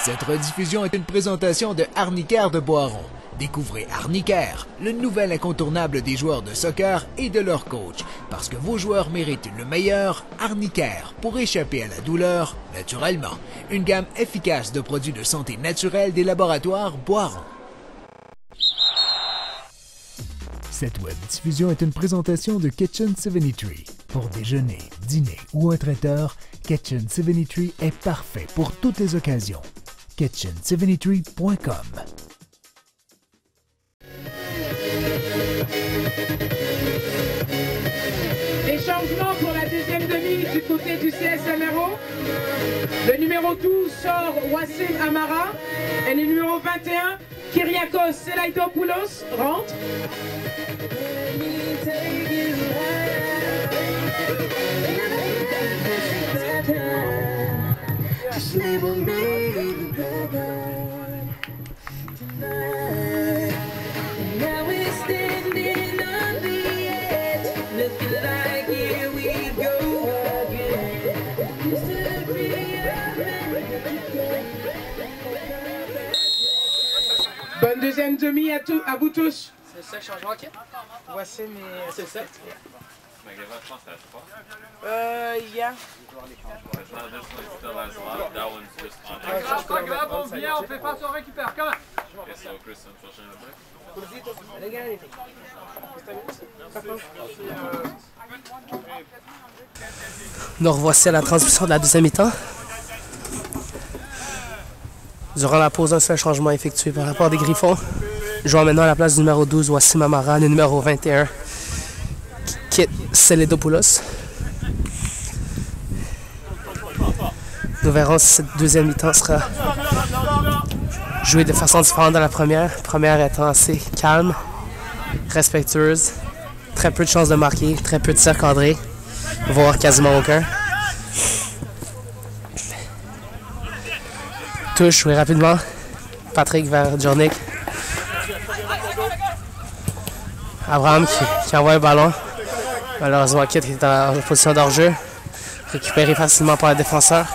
Cette rediffusion est une présentation de Arnicare de Boiron. Découvrez Arnicare, le nouvel incontournable des joueurs de soccer et de leur coach. Parce que vos joueurs méritent le meilleur, Arnicare, pour échapper à la douleur, naturellement. Une gamme efficace de produits de santé naturelle des laboratoires Boiron. Cette web diffusion est une présentation de Kitchen 73. Pour déjeuner, dîner ou un traiteur, Kitchen 73 est parfait pour toutes les occasions. Kitchen73.com. Les changements pour la deuxième demi du côté du CSMRO. Le numéro 12 sort Wassim Amara et le numéro 21, Kyriakos Selaidopoulos, rentre. Bonne deuxième demi à vous tous. C'est ça le changement, ok? Voici mes... C'est ça? Maghreb, je pense que c'est à 3. Yeah. Pas grave, on vient, on fait face, on récupère, comment? Nous revoici à la transmission de la deuxième mi-temps. Durant la pause, un seul changement effectué par rapport des Griffons. Jouant maintenant à la place du numéro 12, Wassim Amara, le numéro 21, qui quitte Selaidopoulos. Nous verrons si cette deuxième mi-temps sera jouée de façon différente de la première. La première étant assez calme, respectueuse, très peu de chances de marquer, très peu de tirs cadrés, voire quasiment aucun. Touche, joué rapidement. Patrick vers Jornik. Abraham qui envoie le ballon. Malheureusement, Kit est en position d'hors-jeu. Récupéré facilement par le défenseur.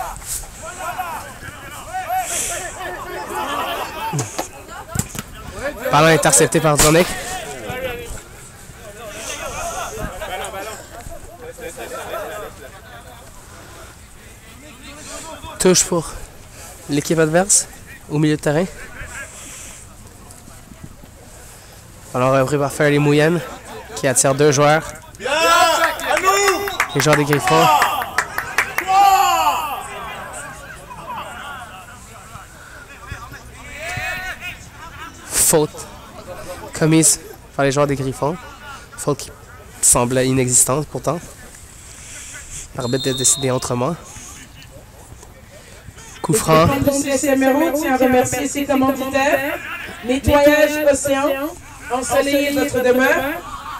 Ballon intercepté par Jornik. Touche pour l'équipe adverse au milieu de terrain. Alors repris par Fairley Mouyen qui attire deux joueurs. Les joueurs des Griffons. Faute commise par les joueurs des Griffons. Faute qui semblait inexistante pourtant. L'arbitre a décidé autrement. Coup franc. Le CSMRO tient à remercier ses commanditaires, Nettoyage Océan, Ensoleiller votre demeure,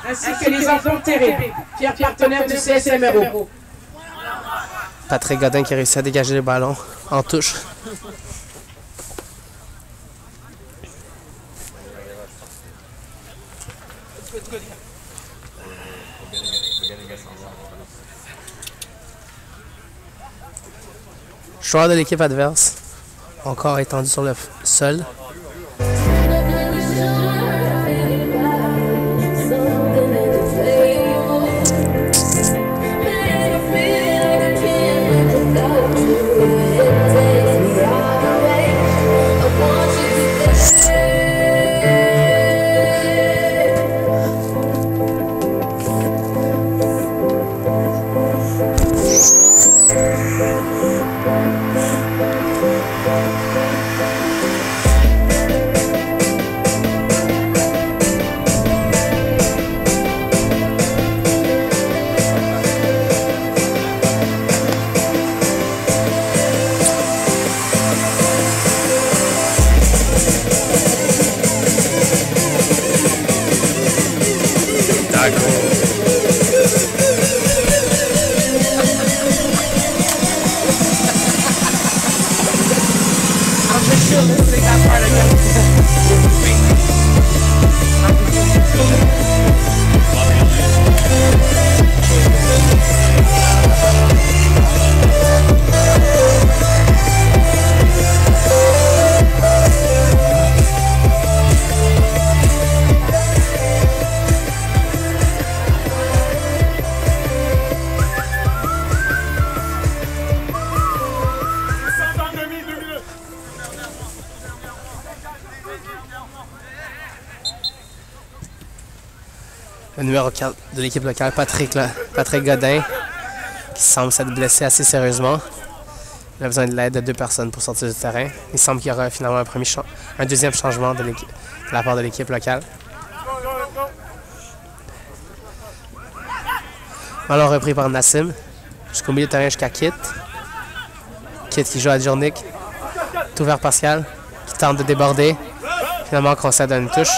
ainsi que les enfants terrés, fiers partenaires du CSMRO. Patrick Godin qui a réussi à dégager le ballon en touche. Joueur de l'équipe adverse, encore étendu sur le sol. numéro 4 de l'équipe locale, Patrick Godin, qui semble s'être blessé assez sérieusement. Il a besoin de l'aide de 2 personnes pour sortir du terrain. Il semble qu'il y aura finalement un deuxième changement de la part de l'équipe locale. Ballon repris par Nassim. Jusqu'au milieu de terrain, jusqu'à Kit. Kit qui joue à Djornik. Tout vers Pascal, qui tente de déborder. Finalement, concède une touche.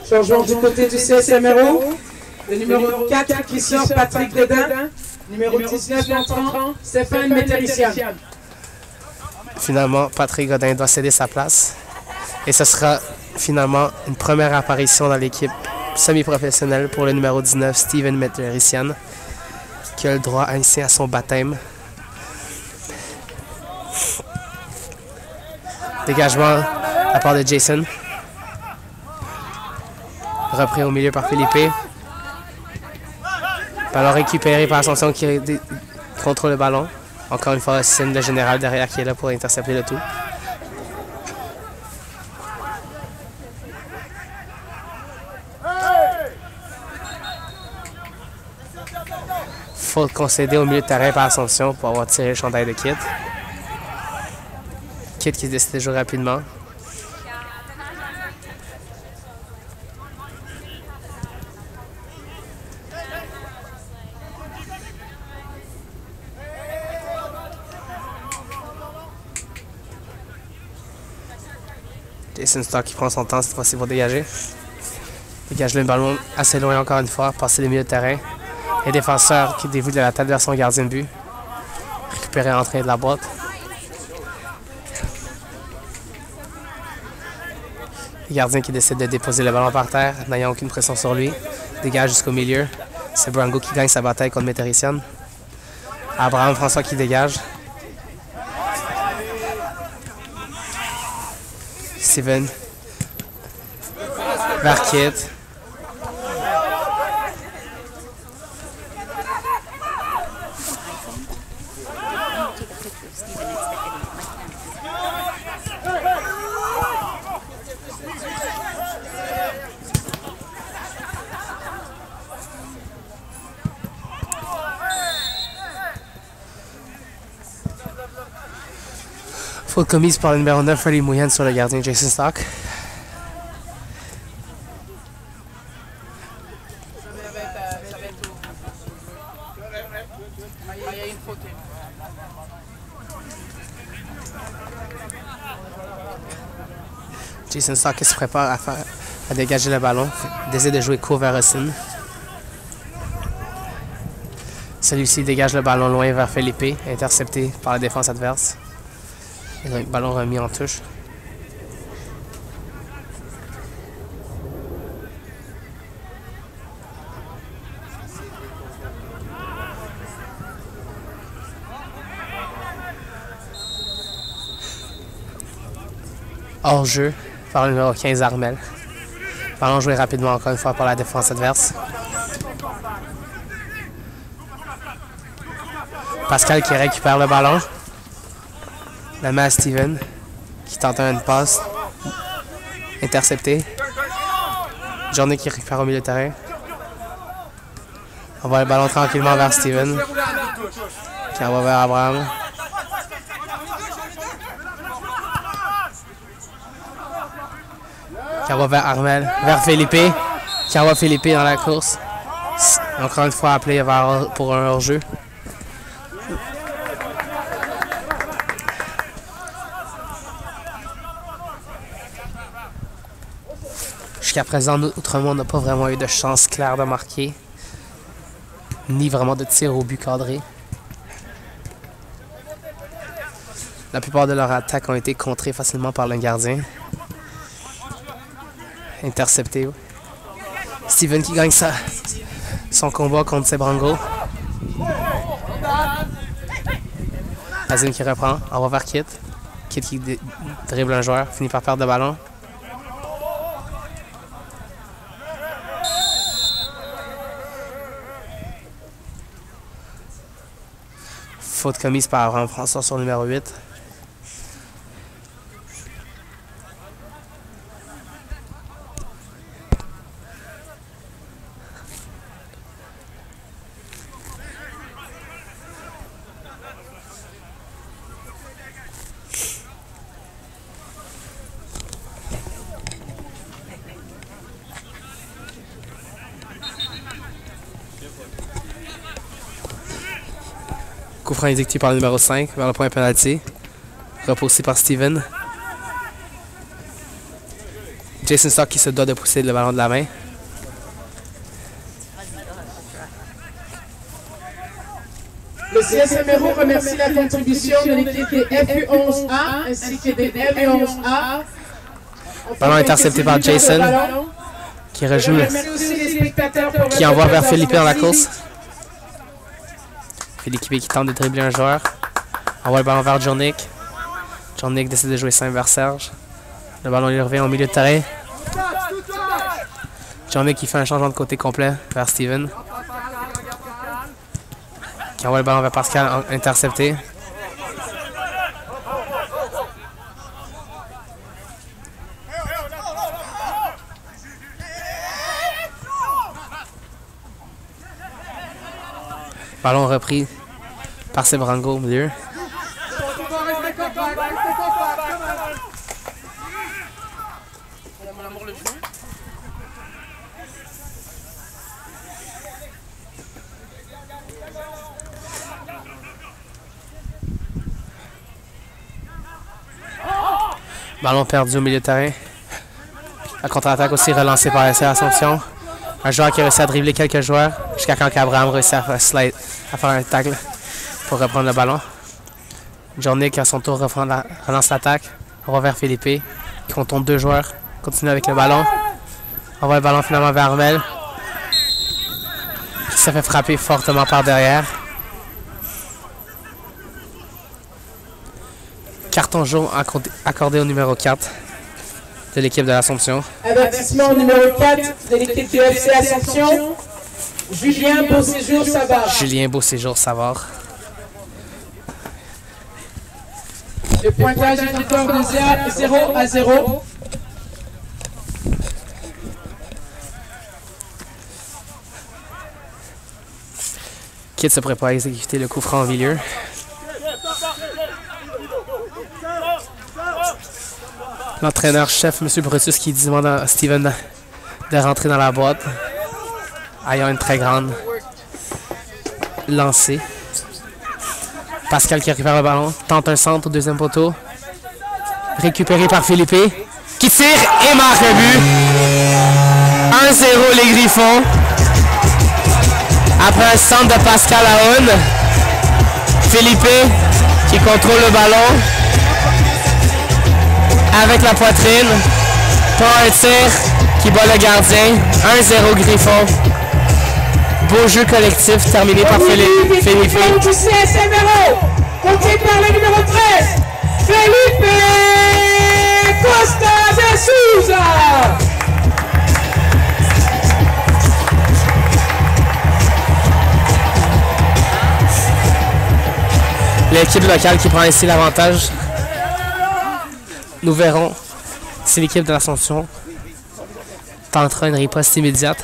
Changement du côté du CSMRO. Le numéro 4 qui sort, Patrick Godin. Numéro 19 entrant, Stéphane Métérician. Finalement, Patrick Godin doit céder sa place. Et ce sera finalement une première apparition dans l'équipe semi-professionnelle pour le numéro 19, Steven Métérician, qui a le droit ainsi à son baptême. Dégagement de la part de Jason. Repris au milieu par Philippe. Ballon récupéré par Ascension qui contrôle le ballon. Encore une fois, Sim, le général derrière qui est là pour intercepter le tout. Faute concédée au milieu de terrain par Ascension pour avoir tiré le chandail de Kit. Kit qui décide de jouer rapidement. Jason Stock qui prend son temps cette fois-ci pour dégager. Dégage le ballon assez loin encore une fois, passer le milieu de terrain. Les défenseurs qui dévouent de la tête vers son gardien de but. Récupérer l'entrée de la boîte. Le gardien qui décide de déposer le ballon par terre, n'ayant aucune pression sur lui. Dégage jusqu'au milieu. C'est Brango qui gagne sa bataille contre Métérician. Abraham François qui dégage. Steven. Vers Kit. Faute commise par le numéro 9, Freddie Mouyan sur le gardien Jason Stock. Jason Stock qui se prépare à dégager le ballon, décide de jouer court vers Racine. Celui-ci dégage le ballon loin vers Felipe, intercepté par la défense adverse. Et donc, ballon remis en touche. Hors jeu par le numéro 15 Armel. Ballon joué rapidement encore une fois par la défense adverse. Pascal qui récupère le ballon. La main à Steven qui tente une passe. Intercepté. Journée qui récupère au milieu de terrain. On voit le ballon tranquillement vers Steven. Qui envoie vers Abraham. Qui envoie vers Armel. Vers Felipe. Qui envoie Felipe dans la course. Encore une fois appelé pour un hors-jeu. Jusqu'à présent, Outremont n'a pas vraiment eu de chance claire de marquer, ni vraiment de tir au but cadré. La plupart de leurs attaques ont été contrées facilement par le gardien. Intercepté. Steven qui gagne son combat contre Sebrango. Azim qui reprend, envoie vers Kit. Kit qui dribble un joueur, finit par perdre le ballon. faute commise par Abraham François sur le numéro 8. Coup franc exécuté par le numéro 5 vers le point penalty. Repoussé par Steven. Jason Stock qui se doit de pousser le ballon de la main. Le CSMRO remercie la contribution de l'équipe des FU11A ainsi que des MU11A. Ballon intercepté par Jason qui rejoue, qui envoie vers Philippe dans la course. Philippe qui tente de dribbler un joueur. Envoie le ballon vers Jornik. Jornik décide de jouer simple vers Serge. Le ballon lui revient au milieu de terrain. Jornik qui fait un changement de côté complet vers Steven. Qui envoie le ballon vers Pascal intercepté. Ballon repris par Sebrango au milieu. Ballon perdu au milieu de terrain. La contre-attaque aussi relancée par SC Assomption. Un joueur qui a réussi à dribbler quelques joueurs jusqu'à quand Abraham réussit à faire un tackle pour reprendre le ballon. Jornik à son tour relance l'attaque. On va vers Philippe qui contourne 2 joueurs. Continue avec le ballon. On voit le ballon finalement vers Armel qui se fait frapper fortement par derrière. Carton jaune accordé au numéro 4 de l'équipe de l'Assomption. Avertissement numéro 4 de l'équipe du FC Assomption. Julien Beauséjour-Savard. Julien Beauséjour-Savard. Le pointage est encore de 0-0. Kid se prépare à exécuter le coup franc au milieu. L'entraîneur-chef, M. Brutus, qui demande à Steven de rentrer dans la boîte, ayant une très grande lancée. Pascal qui récupère le ballon, tente un centre au deuxième poteau. Récupéré par Philippe, qui tire et marque le but. 1-0 les Griffons. Après un centre de Pascal Aoun. Philippe qui contrôle le ballon avec la poitrine. Pas un tir qui bat le gardien. 1-0 Griffon. Beau jeu collectif terminé par Philippe. Du CSMRO, conduit par le numéro 13, Felipe Costa de Souza. L'équipe locale qui prend ici l'avantage. Nous verrons si l'équipe de l'Assomption tentera une riposte immédiate.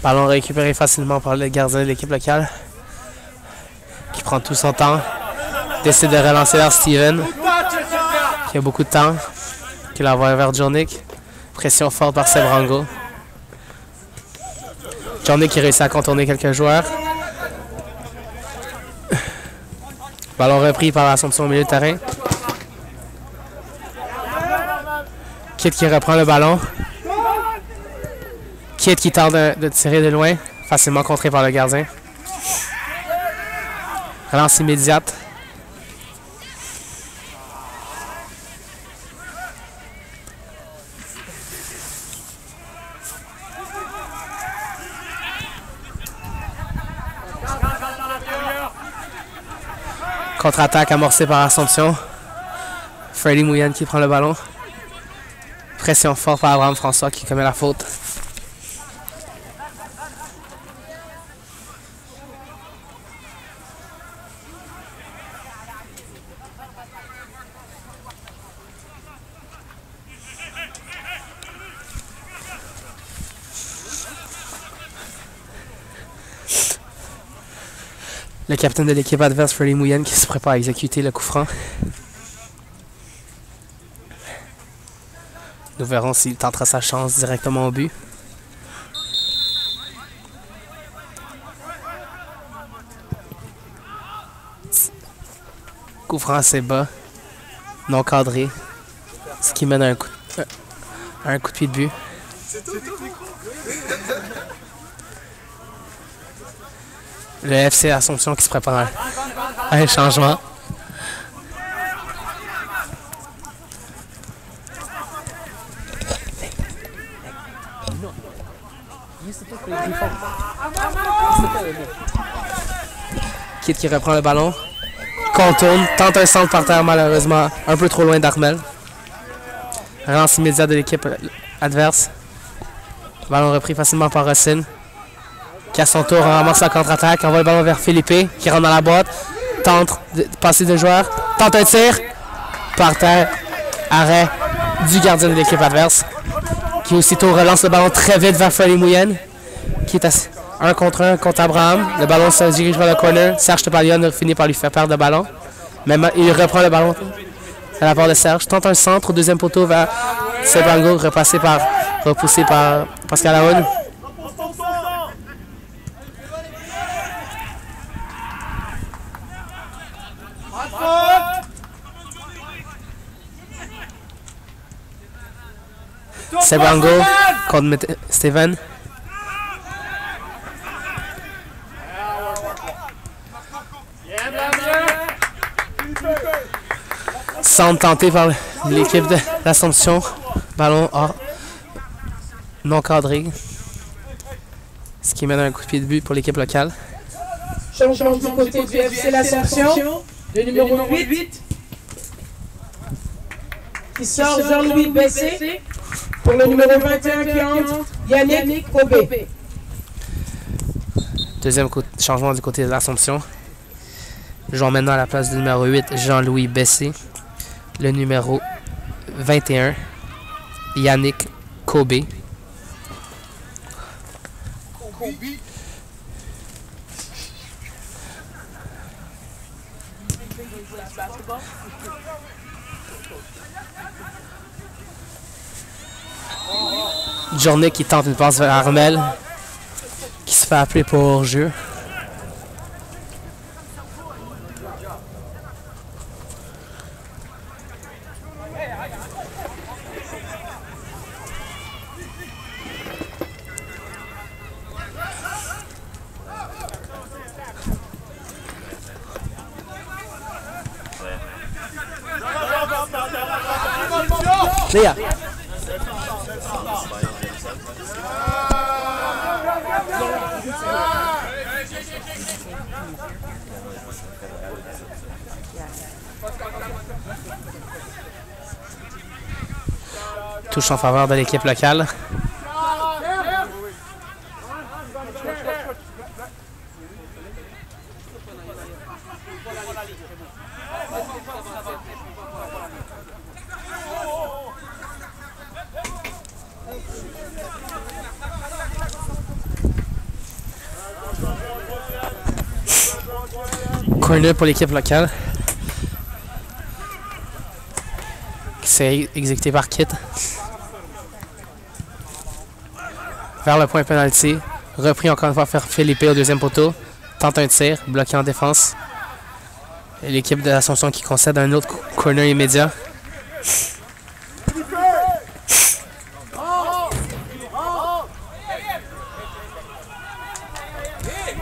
Ballon récupéré facilement par le gardien de l'équipe locale qui prend tout son temps, décide de relancer vers Steven qui a beaucoup de temps, qui l'envoie vers Jornik. Pression forte par Sebrango. Jornik qui réussit à contourner quelques joueurs. Ballon repris par l'Assomption au milieu de terrain. Kid qui reprend le ballon. Kid qui tente de tirer de loin, facilement contré par le gardien. Relance immédiate. Contre-attaque amorcée par Assomption. Freddy Mouyen qui prend le ballon. Pression forte par Abraham François qui commet la faute. Le capitaine de l'équipe adverse, Freddy Mouyen, qui se prépare à exécuter le coup franc. Nous verrons s'il tentera sa chance directement au but. Coup franc assez bas, non cadré, ce qui mène à un coup de pied de but. Le FC Assomption qui se prépare à un changement. Kid qui reprend le ballon, contourne, tente un centre par terre malheureusement, un peu trop loin d'Armel. Relance immédiate de l'équipe adverse. Ballon repris facilement par Racine, qui à son tour ramasse la contre-attaque, envoie le ballon vers Philippe, qui rentre dans la boîte, tente de passer de joueur, tente un tir, par terre, arrêt du gardien de l'équipe adverse, qui aussitôt relance le ballon très vite vers Freddy Mouyen, qui est à 1 contre 1 contre Abraham. Le ballon se dirige vers le corner. Serge Tepalion finit par lui faire perdre le ballon. Mais il reprend le ballon à la part de Serge. Tente un centre au deuxième poteau vers Sebango, repoussé par Pascal Aoun. Sebango contre Steven. Centre tenté par l'équipe de l'Assomption. Ballon non cadré. Ce qui mène à un coup de pied de but pour l'équipe locale. Changement du côté du FC l'Assomption. Le numéro 8. Qui sort Jean-Louis Bessé. Pour le numéro 21 qui entre Yannick Kobé. Deuxième changement du côté de l'Assomption. Jouons maintenant à la place du numéro 8, Jean-Louis Bessé. Le numéro 21, Yannick Kobé. Journée qui tente une passe vers Armel, qui se fait appeler pour jeu. Léa. Touche en faveur de l'équipe locale. Corner pour l'équipe locale. Qui s'est exécuté par Kit. Vers le point penalty. Repris encore une fois par Philippe au deuxième poteau. Tente un tir, bloqué en défense. Et l'équipe de l'Assomption qui concède un autre corner immédiat.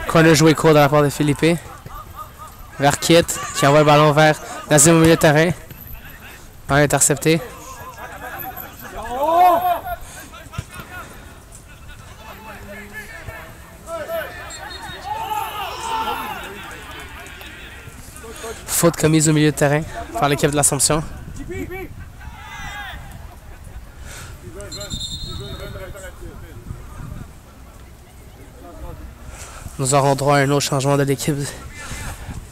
Corner joué court de la part de Philippe. Vers Kit, qui envoie le ballon vers Nazim au milieu de terrain. Ballon intercepté. Faute commise au milieu de terrain par l'équipe de l'Assomption. Nous aurons droit à un autre changement de l'équipe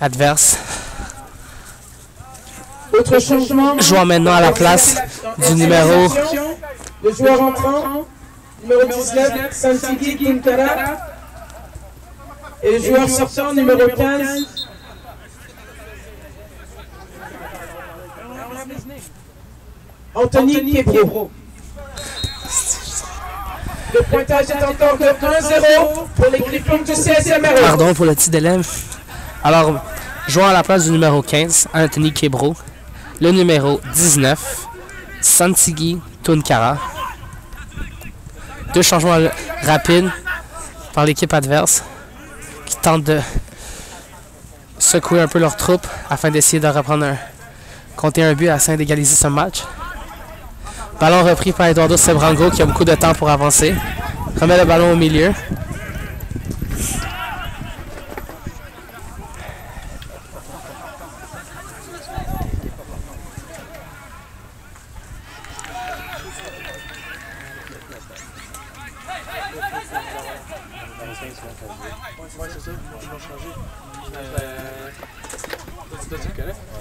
adverse. Autre changement. Jouant maintenant à la place du numéro... Le joueur entrant, numéro 19, Santigi Tunkara. Et le joueur sortant, numéro 15. Anthony Kebro. Le pointage est encore de 1-0 pour les Griffons du CSMRO. Pardon pour le petit délai. Alors, jouant à la place du numéro 15, Anthony Kebro. Le numéro 19, Santigi Tunkara. Deux changements rapides par l'équipe adverse qui tentent de secouer un peu leurs troupes afin d'essayer de reprendre compter un but afin d'égaliser ce match. Ballon repris par Eduardo Sebrango qui a beaucoup de temps pour avancer. Remet le ballon au milieu.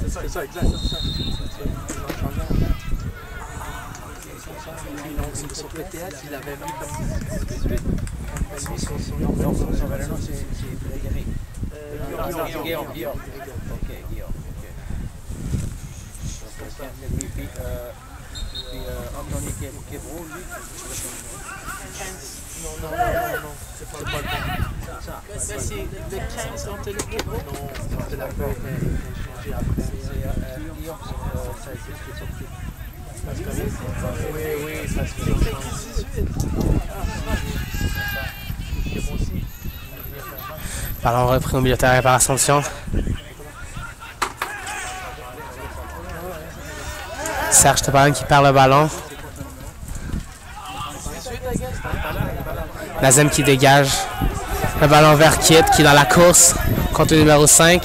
C'est ça, exact. Sur PTS, il avait mis comme 18. Son Valeno, c'est Guillaume. Ok, Guillaume. Puis Anthony Kebro, lui. Non, c'est pas le bon. C'est ça. C'est le 15 Anthony Kebro. Non, c'est la peur qui a changé après. C'est Guillaume, ça a été sorti. Oui, ça se fait. Ballon repris au milieu de terrain par Assomption. Serge Tepan qui perd le ballon. Nazem qui dégage. Le ballon vers Kit qui est dans la course contre le numéro 5.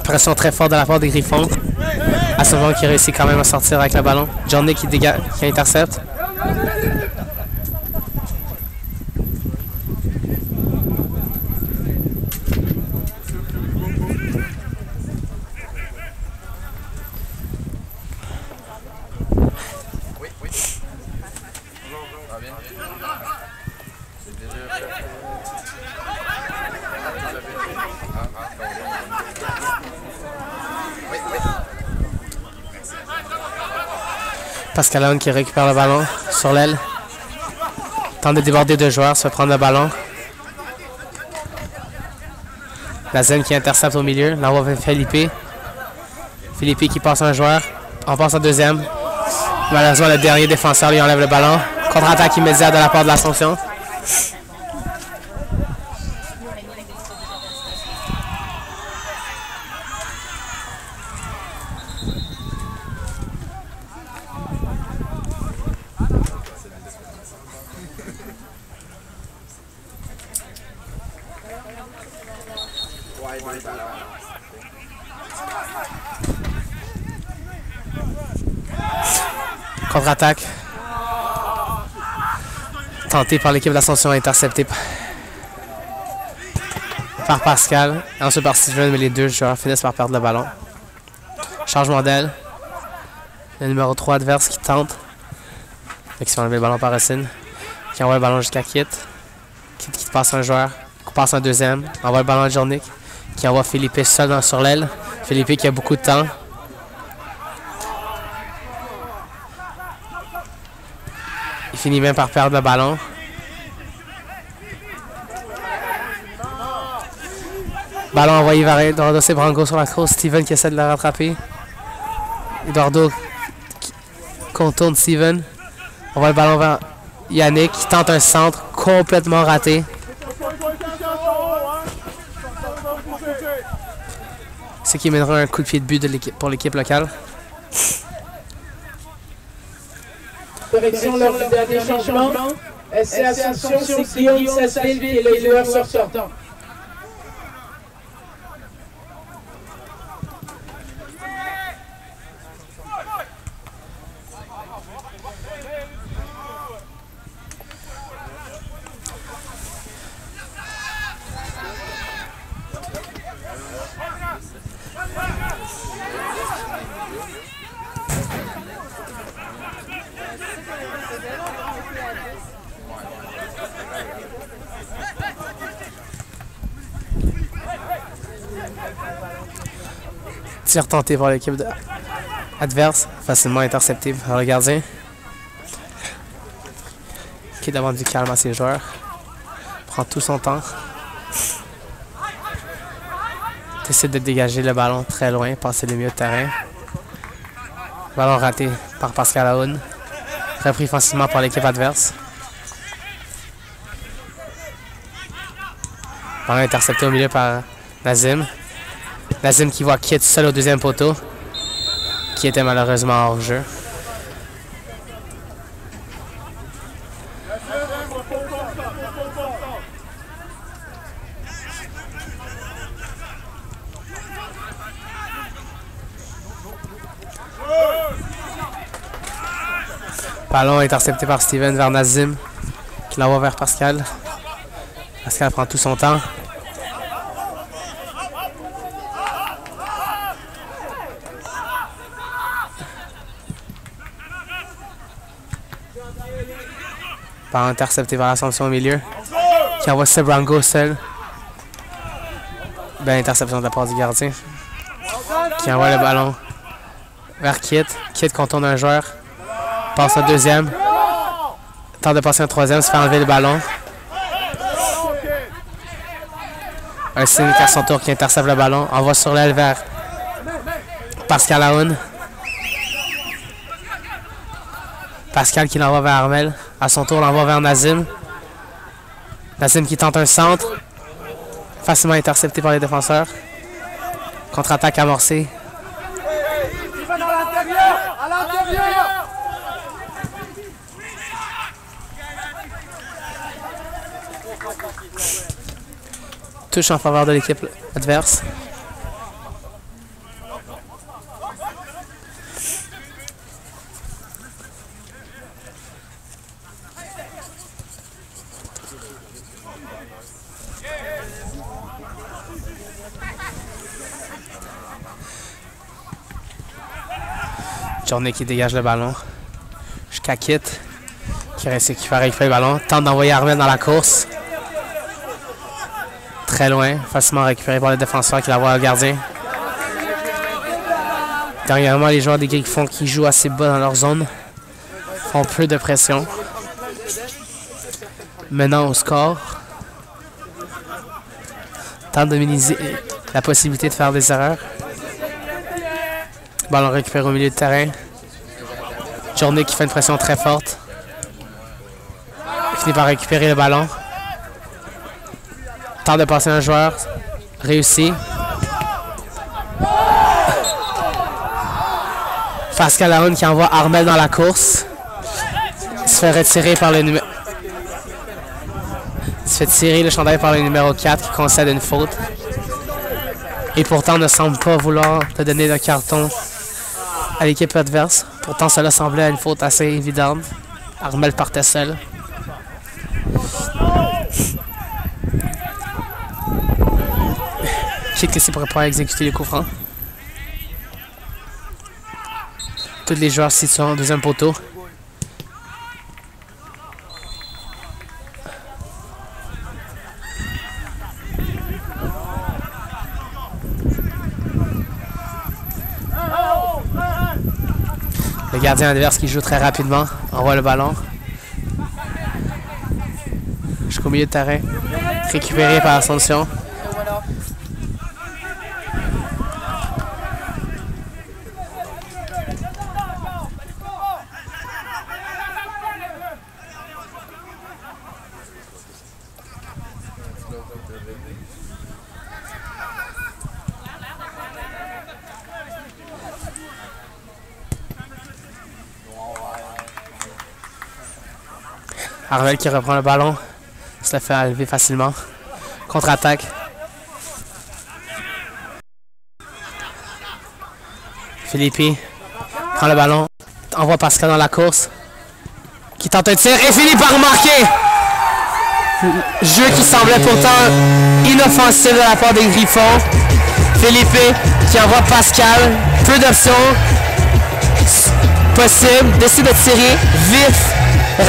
Pression très forte de la part des Griffons. Assomption qui réussit quand même à sortir avec le ballon. Johnny qui dégage, qui intercepte. Pascal Allen qui récupère le ballon sur l'aile. Tente de déborder deux joueurs, se fait prendre le ballon. Nazem qui intercepte au milieu. L'envoie vers Felipe. Felipe qui passe un joueur. On passe en deuxième. Malheureusement, le dernier défenseur lui enlève le ballon. Contre-attaque immédiate de la part de l'Assomption. Contre-attaque. Tenté par l'équipe d'Assomption, intercepté par Pascal. Ensuite par Steven, mais les deux joueurs finissent par perdre le ballon. Changement d'aile. Le numéro 3 adverse qui tente. Qui se fait enlever le ballon par Racine. Qui envoie le ballon jusqu'à Kit. Kit qui passe un joueur. Qui passe un deuxième. Envoie le ballon à Journick. Qui envoie Felipe seul sur l'aile. Felipe qui a beaucoup de temps. Il finit même par perdre le ballon. Ballon envoyé vers Eduardo Sebrango sur la course. Steven qui essaie de le rattraper. Eduardo qui contourne Steven. On voit le ballon vers Yannick qui tente un centre complètement raté. Ce qui mènera un coup de pied de but pour l'équipe locale. Correction lors du dernier changement. SC Ascension, c'est Guillaume Sasseville qui est le joueur sortant. Tir tenté par l'équipe adverse, facilement intercepté par le gardien, qui demande du calme à ses joueurs, prend tout son temps, décide de dégager le ballon très loin, passer le milieu de terrain. Ballon raté par Pascal Aoun, repris facilement par l'équipe adverse. Ballon intercepté au milieu par Nazim. Nazim qui voit Kit seul au deuxième poteau, qui était malheureusement hors jeu. Ballon intercepté par Steven vers Nazim, qui l'envoie vers Pascal. Pascal prend tout son temps. Ballon intercepté vers l'Assomption au milieu, qui envoie Sebrango seul. Belle interception de la part du gardien, qui envoie le ballon vers Kit. Kit contourne un joueur, passe au deuxième, tente de passer un troisième, se fait enlever le ballon. Un cynique à son tour qui intercepte le ballon, envoie sur l'aile vers Pascal Aoun. Pascal qui l'envoie vers Armel. À son tour, l'envoie vers Nazim. Nazim qui tente un centre. Facilement intercepté par les défenseurs. Contre-attaque amorcée. Touche en faveur de l'équipe adverse. Journée qui dégage le ballon jusqu'à Kit, qui récupère le ballon, tente d'envoyer Armel dans la course. Très loin, facilement récupéré par le défenseur qui l'envoie au gardien. Dernièrement, les joueurs des Griffons qui jouent assez bas dans leur zone font peu de pression. Menant au score, tente de minimiser la possibilité de faire des erreurs. Ballon récupéré au milieu de terrain. Journée qui fait une pression très forte. Finit par récupérer le ballon. Tente de passer un joueur. Réussi. Pascal Aoun qui envoie Armel dans la course. Il se fait retirer par le numéro... Il se fait tirer le chandail par le numéro 4 qui concède une faute. Et pourtant ne semble pas vouloir te donner de carton à l'équipe adverse. Pourtant, cela semblait une faute assez évidente. Armel partait seul. Kit qui pourrait pouvoir exécuter les coups francs. Tous les joueurs situés en deuxième poteau. Le gardien adverse qui joue très rapidement envoie le ballon jusqu'au milieu de terrain, récupéré par Assomption. Armel qui reprend le ballon. Se le fait enlever facilement. Contre-attaque. Philippe prend le ballon. Envoie Pascal dans la course. Qui tente un tir et finit par marquer. Jeu qui semblait pourtant inoffensif de la part des Griffons. Philippe qui envoie Pascal. Peu d'options possibles. Décide de tirer vif,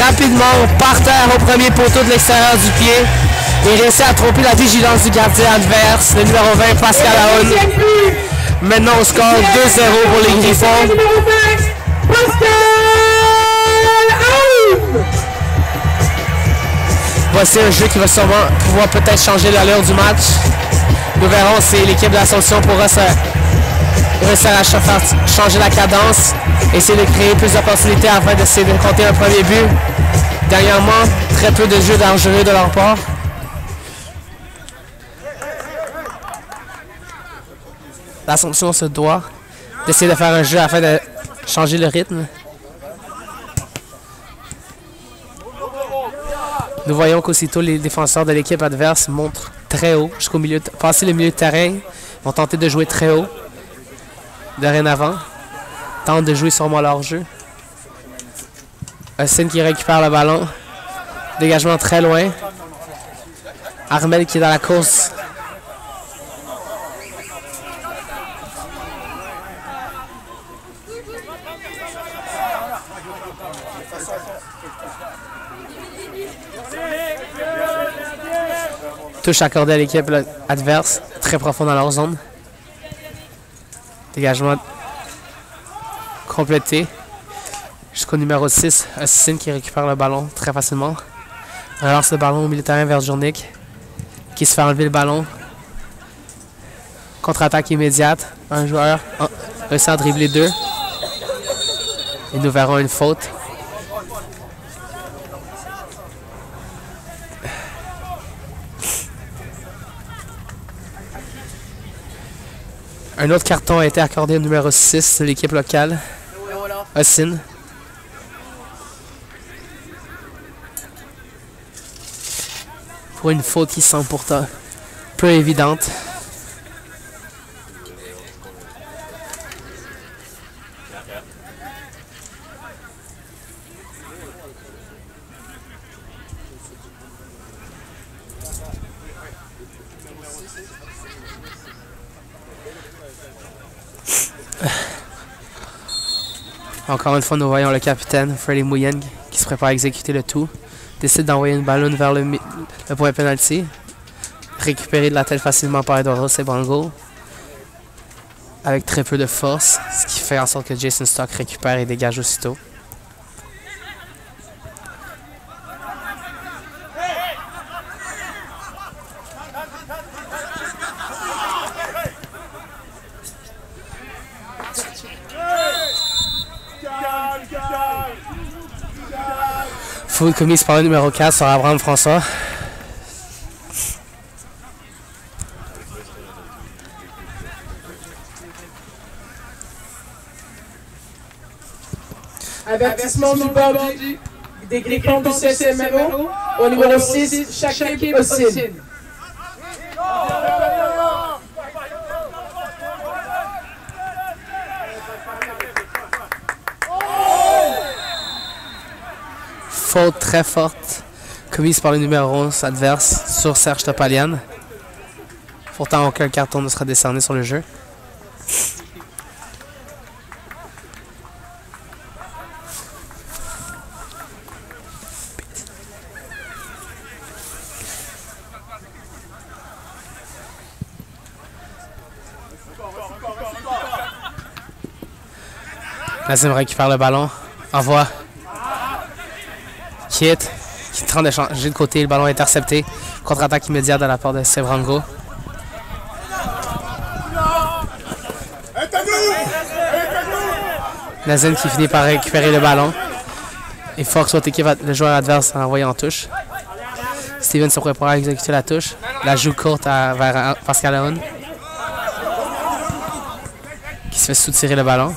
rapidement, par terre au premier poteau de l'extérieur du pied. Et réussit à tromper la vigilance du gardien adverse, le numéro 20, Pascal Aoun. Maintenant au score 2-0 pour les Griffons. Voici un jeu qui va sûrement pouvoir peut-être changer l'allure du match. Nous verrons si l'équipe de l'Assomption pourra réussir à faire changer la cadence, essayer de créer plus d'opportunités afin d'essayer de compter un premier but. Dernièrement, très peu de jeux dangereux de leur part. L'Assomption se doit d'essayer de faire un jeu afin de changer le rythme. Nous voyons qu'aussitôt les défenseurs de l'équipe adverse montent très haut jusqu'au milieu, passer le milieu de terrain, vont tenter de jouer très haut. Dorénavant, tentent de jouer sûrement leur jeu. Hussein qui récupère le ballon. Dégagement très loin. Armel qui est dans la course. Touche accordée à l'équipe adverse, très profond dans leur zone. Dégagement complété jusqu'au numéro 6, Hussein qui récupère le ballon très facilement. Relance le ballon au milieu de terrain vers Journick qui se fait enlever le ballon. Contre-attaque immédiate. Un joueur réussit à dribbler 2. Et nous verrons une faute. Un autre carton a été accordé au numéro 6 de l'équipe locale, Hussein. Pour une faute qui semble pourtant peu évidente. Encore une fois, nous voyons le capitaine, Freddy Mouyen, qui se prépare à exécuter le tout. Décide d'envoyer une ballonne vers le point penalty. Récupéré de la tête facilement par Eduardo Sebrango. Avec très peu de force, ce qui fait en sorte que Jason Stock récupère et dégage aussitôt. Faute commise par le numéro 4 sur Abraham François. Avertissement du bord des Griffons du CSMRO au numéro 6, chaque équipe Hussein. Faute très forte commise par le numéro 11 adverse sur Serge Topalian. Pourtant, aucun carton ne sera décerné sur le jeu. Nazim récupère le ballon, envoie Kit, qui tente de changer de côté, le ballon est intercepté. Contre-attaque immédiate de la part de Sebrango. Nazim qui finit par récupérer le ballon. Et force votre équipe, le joueur adverse à envoyer en touche. Steven se prépare à exécuter la touche. La joue courte vers Pascal Aoun, qui se fait soutirer le ballon.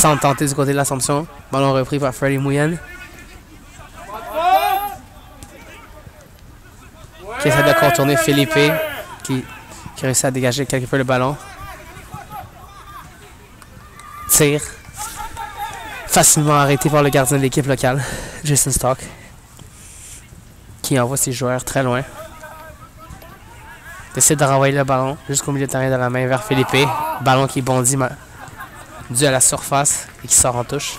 Sans tenter du côté de l'Assomption. Ballon repris par Freddy Mouyen. Qui essaie de contourner Philippe. Qui réussit à dégager quelque peu le ballon. Tire. Facilement arrêté par le gardien de l'équipe locale, Jason Stock. Qui envoie ses joueurs très loin. Décide de renvoyer le ballon jusqu'au milieu de terrain de la main vers Philippe. Ballon qui bondit dû à la surface et qui sort en touche.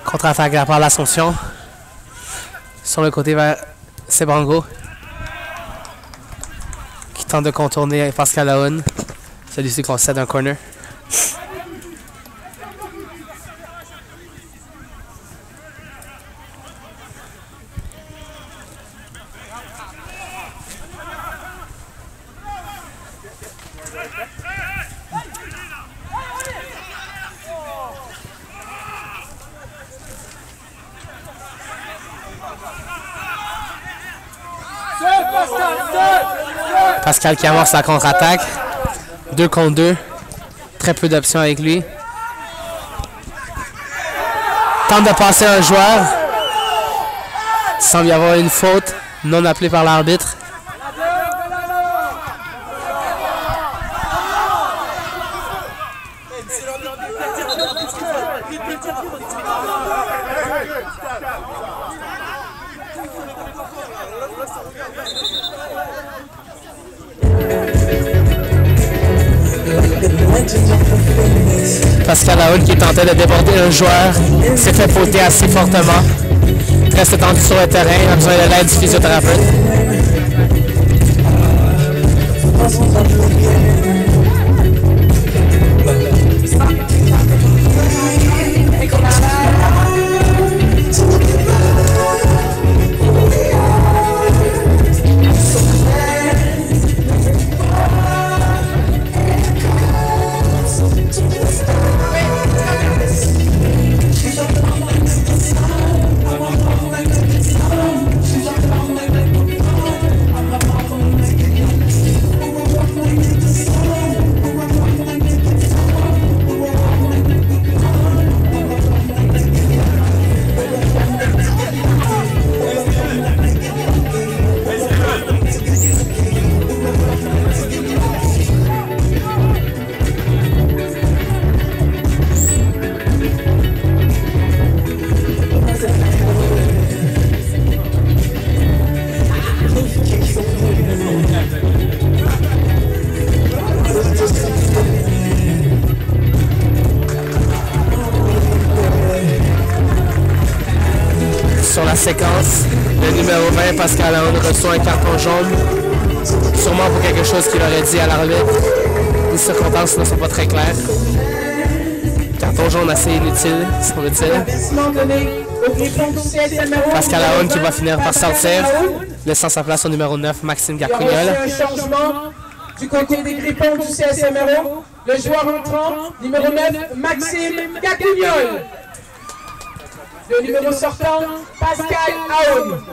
Contre-attaque de la part de l'Assomption. Sur le côté vers Sebrango. Qui tente de contourner Pascal Aoun. Celui-ci concède un corner. Pascal qui amorce la contre-attaque. 2 contre 2. Très peu d'options avec lui. Tente de passer un joueur. Il semble y avoir une faute non appelée par l'arbitre. Pascal Aoun qui tentait de déborder un joueur s'est fait fauter assez fortement. Reste tendu sur le terrain, a besoin de l'aide du physiothérapeute. Sur la séquence, le numéro 20, Pascal Aoun, reçoit un carton jaune, sûrement pour quelque chose qu'il aurait dit à l'arbitre. Les circonstances ne sont pas très claires. Carton jaune assez inutile, semble-t-il. Pascal Aoun qui va finir par sortir, laissant sa place au numéro 9, Maxime Garcugnol. Un changement du côté des Griffons du CSMRO. Le joueur entrant, numéro 9, Maxime Garcugnol. Le numéro sortant, Pascal Aoun.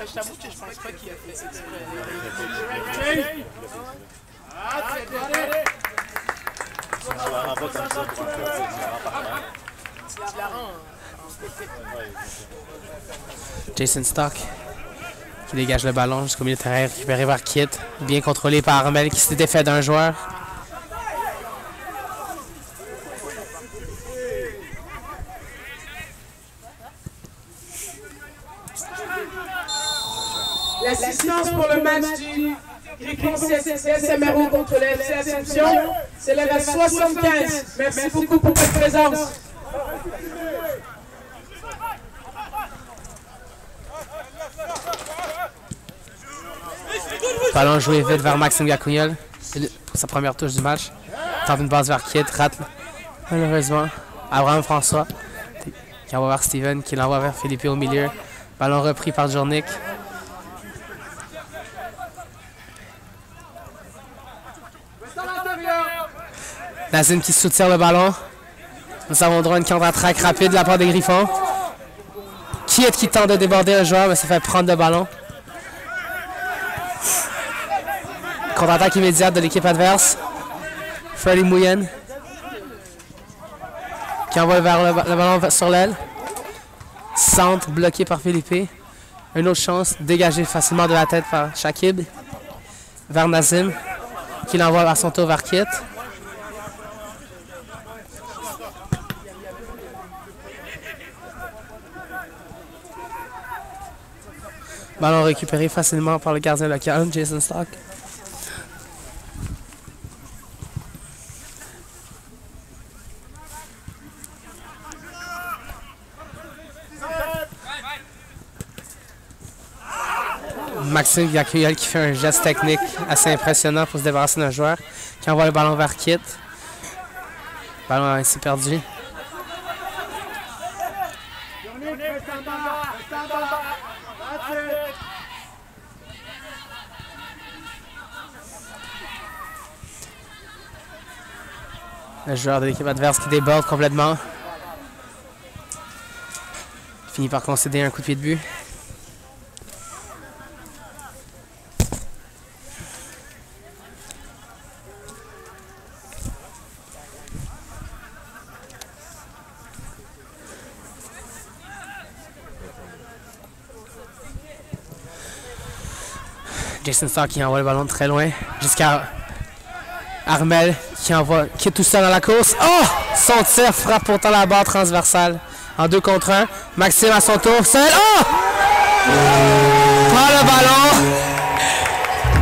Je t'avoue que je pense pas qu'il a fait exprès. Jason Stock qui dégage le ballon jusqu'au milieu de terrain, récupéré par Kit, bien contrôlé par Armel qui s'était fait d'un joueur. L'assistance pour le match du l'équipe CSMRO contre le FC Assumption s'élève à 75. Merci beaucoup pour votre présence. Ballon joué vite vers Maxime Gacouniel pour sa première touche du match. Tente une passe vers Kit, rate malheureusement. Abraham François qui envoie vers Steven, qui l'envoie vers Philippe au milieu. Ballon repris par Jornik. Nazim qui soutient le ballon. Nous avons droit à une contre-attaque rapide de la part des Griffons. Kit qui tente de déborder un joueur mais se fait prendre le ballon. Contre-attaque immédiate de l'équipe adverse. Freddy Mouyen qui envoie vers le ballon sur l'aile. Centre bloqué par Philippe. Une autre chance dégagée facilement de la tête par Shakib. Vers Nazim qui l'envoie à son tour vers Kit. Ballon récupéré facilement par le gardien local, Jason Stock. Maxime Gacouniel qui fait un geste technique assez impressionnant pour se débarrasser d'un joueur, qui envoie le ballon vers Kit. Le ballon a ainsi perdu. Le joueur de l'équipe adverse qui déborde complètement. Finit par concéder un coup de pied de but. Jason Stark qui envoie le ballon très loin jusqu'à Armel qui est tout seul dans la course. Oh! Son tir frappe pourtant la barre transversale en 2 contre 1. Maxime à son tour, seul. Oh! Prend le ballon.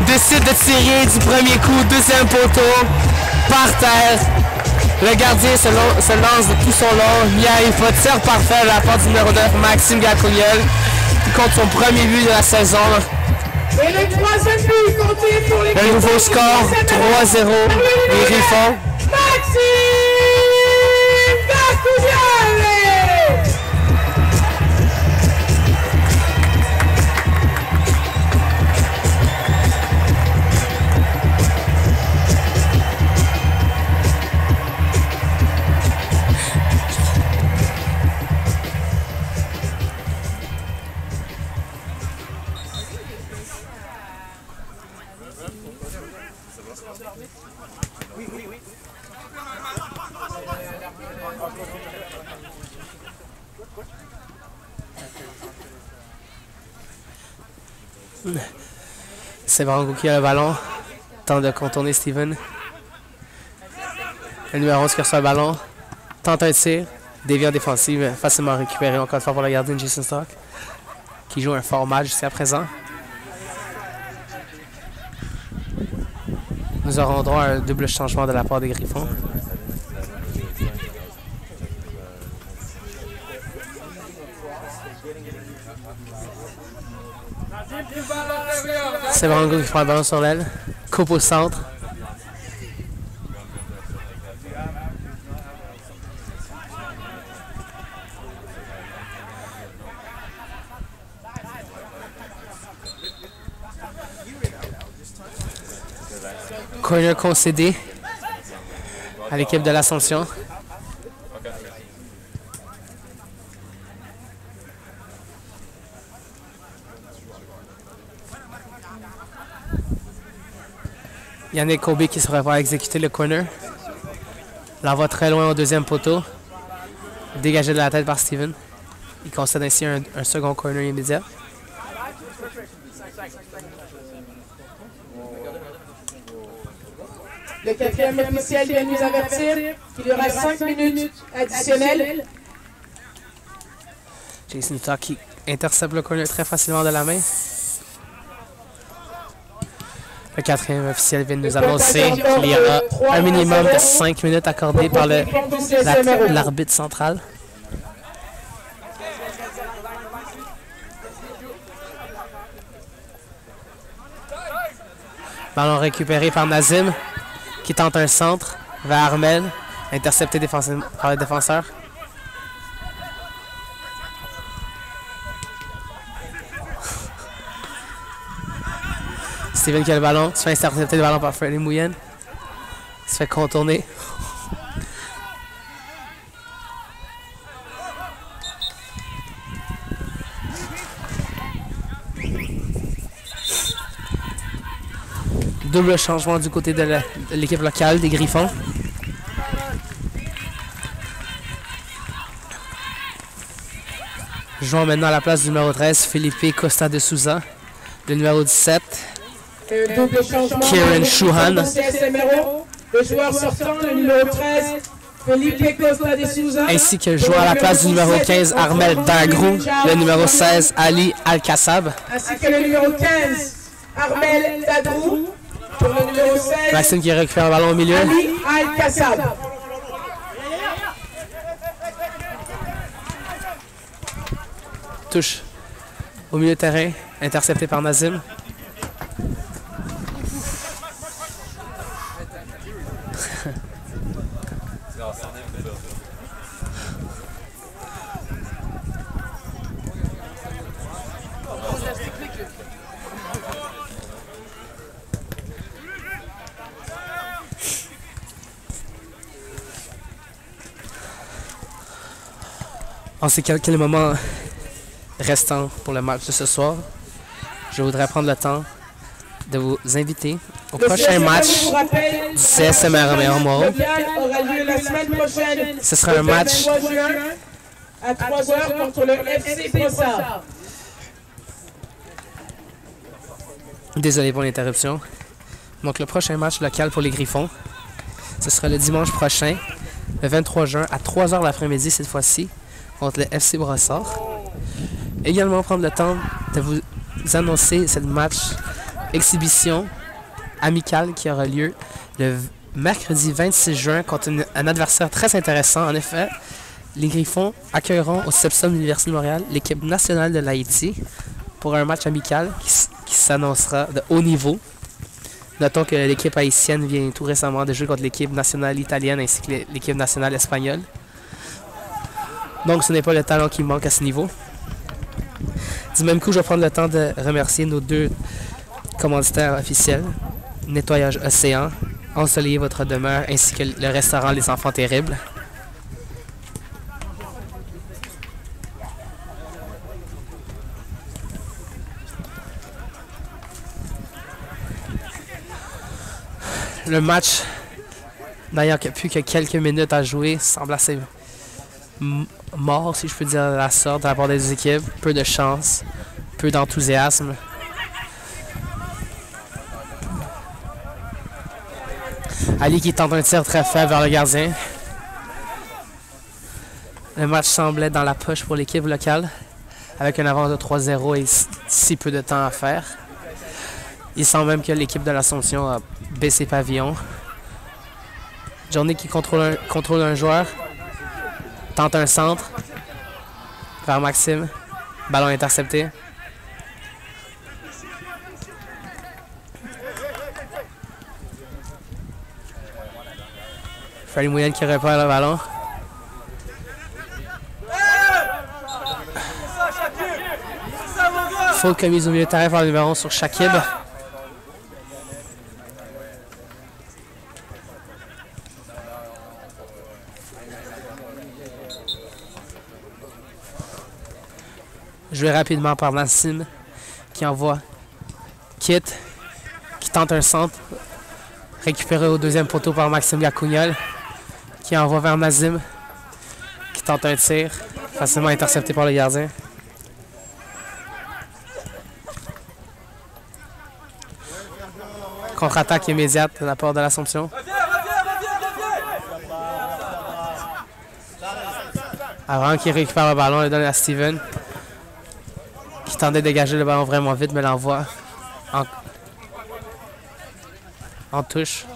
Décide de tirer du premier coup, deuxième poteau. Par terre. Le gardien se lance de tout son long. N'y arrive pas. Tir parfait de la part du numéro 9, Maxime Gacouniel. qui compte son premier but de la saison. Et le troisième but compté pour l'équipe. Le nouveau score, 3-0. Les Griffons. Maxime Gacouniel. C'est Brango qui a le ballon. Tente de contourner Steven. Le numéro 11 qui reçoit le ballon. Tente un tir. Déviant défensif, mais facilement récupéré encore une fois pour le gardien Jason Stock, qui joue un fort match jusqu'à présent. Nous aurons droit à un double changement de la part des Griffons. C'est Brango qui prend le ballon sur l'aile. Coupe au centre. Corner concédé à l'équipe de l'Assomption. Yannick Kobe qui se prépare à exécuter le corner. L'envoie très loin au deuxième poteau. Dégagé de la tête par Steven. Il concède ainsi un second corner immédiat. Le quatrième officiel vient nous avertir qu'il y aura 5 minutes additionnelles. Jason Stock qui intercepte le corner très facilement de la main. Le quatrième officiel vient de nous annoncer qu'il y aura un minimum de 5 minutes accordées par l'arbitre central. Ballon récupéré par Nazim, qui tente un centre vers Armel, intercepté par le défenseur. Steven qui a le ballon, se fait intercepter le ballon par Freddy Mouyen. Il se fait contourner. Double changement du côté de l'équipe locale des Griffons. Jouons maintenant à la place du numéro 13, Felipe Costa de Souza. Le numéro 17, Kieran Chouhan. Le joueur sortant, le numéro 13, Felipe Costa de Souza. Ainsi que jouant à la place du numéro 15, Armel Dagrou. Le numéro 16, Ali Al-Kassab. Ainsi que le numéro 15, Armel Dagrou. Pour le numéro 16, Maxime qui récupère le ballon au milieu. Ali Al-Kassab. Touche au milieu de terrain, intercepté par Nazim. En ces quelques moments restants pour le match de ce soir, je voudrais prendre le temps de vous inviter au prochain match du CSMR Montmoreau. Ce sera un match à 3h contre le FC Brossard. Désolé pour l'interruption. Donc le prochain match local pour les Griffons, ce sera le dimanche prochain, le 23 juin, à 3h l'après-midi cette fois-ci, contre le FC Brossard. Également prendre le temps de vous annoncer cette match exhibition amicale qui aura lieu le mercredi 26 juin contre un adversaire très intéressant. En effet, les Griffons accueilleront au CEPSOM Université de Montréal l'équipe nationale de l'Haïti pour un match amical qui s'annoncera de haut niveau. Notons que l'équipe haïtienne vient tout récemment de jouer contre l'équipe nationale italienne ainsi que l'équipe nationale espagnole. Donc ce n'est pas le talent qui manque à ce niveau. Du même coup, je vais prendre le temps de remercier nos deux commanditaires officiels, Nettoyage Océan, Ensoleiller votre demeure, ainsi que le restaurant Les Enfants Terribles. Le match, n'ayant plus que quelques minutes à jouer, semble assez mort, si je peux dire de la sorte, de la part des équipes. Peu de chance, peu d'enthousiasme. Ali qui tente un tir très faible vers le gardien. Le match semblait dans la poche pour l'équipe locale, avec un avance de 3-0 et si peu de temps à faire. Il semble même que l'équipe de l'Assomption a baissé pavillon. Johnny qui contrôle un joueur. Tente un centre vers Maxime. Ballon intercepté. Freddy Mouyen qui repère le ballon. Faute commise au milieu de terrain par le numéro 11 sur Shakib. Joué rapidement par Nassim qui envoie Kit qui tente un centre récupéré au deuxième poteau par Maxime Gacougnol qui envoie vers Nazim qui tente un tir facilement intercepté par le gardien. Contre-attaque immédiate de la part de l'Assomption. Avant qui récupère le ballon, le donne à Steven qui tente de dégager le ballon vraiment vite mais l'envoie En touche.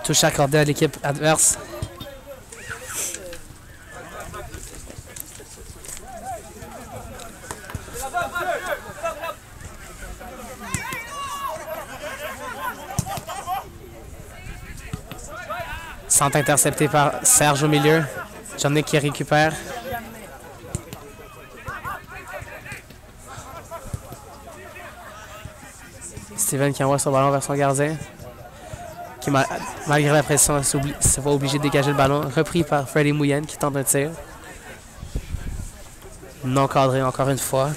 Touche accordée à l'équipe adverse. Centre intercepté par Serge au milieu. Johnny qui récupère. Steven qui envoie son ballon vers son gardien. Qui, malgré la pression, se voit obligé de dégager le ballon. Repris par Freddy Mouyen qui tente un tir. Non cadré encore une fois.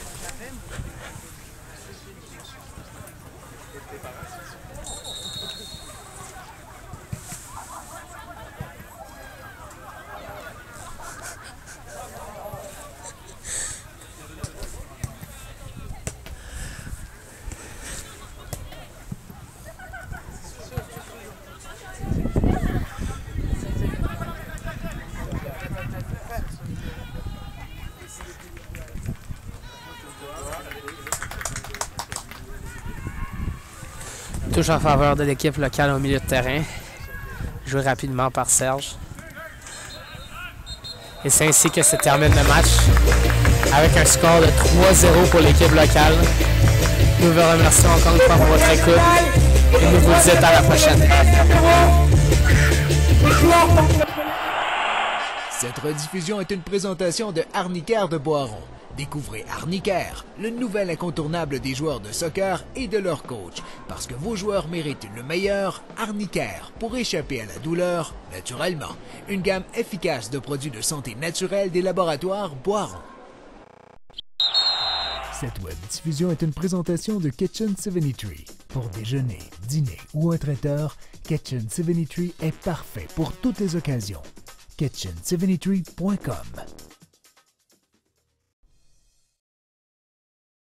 Touche en faveur de l'équipe locale au milieu de terrain. Joué rapidement par Serge. Et c'est ainsi que se termine le match. Avec un score de 3-0 pour l'équipe locale. Nous vous remercions encore une fois pour votre écoute. Et nous vous disons à la prochaine. Cette rediffusion est une présentation de Arniquaire de Boiron. Découvrez Arniquaire, le nouvel incontournable des joueurs de soccer et de leur coach. Parce que vos joueurs méritent le meilleur, Arniquaire, pour échapper à la douleur, naturellement. Une gamme efficace de produits de santé naturelle des laboratoires Boiron. Cette web diffusion est une présentation de Kitchen 73. Pour déjeuner, dîner ou un traiteur, Kitchen 73 est parfait pour toutes les occasions. Kitchen73.com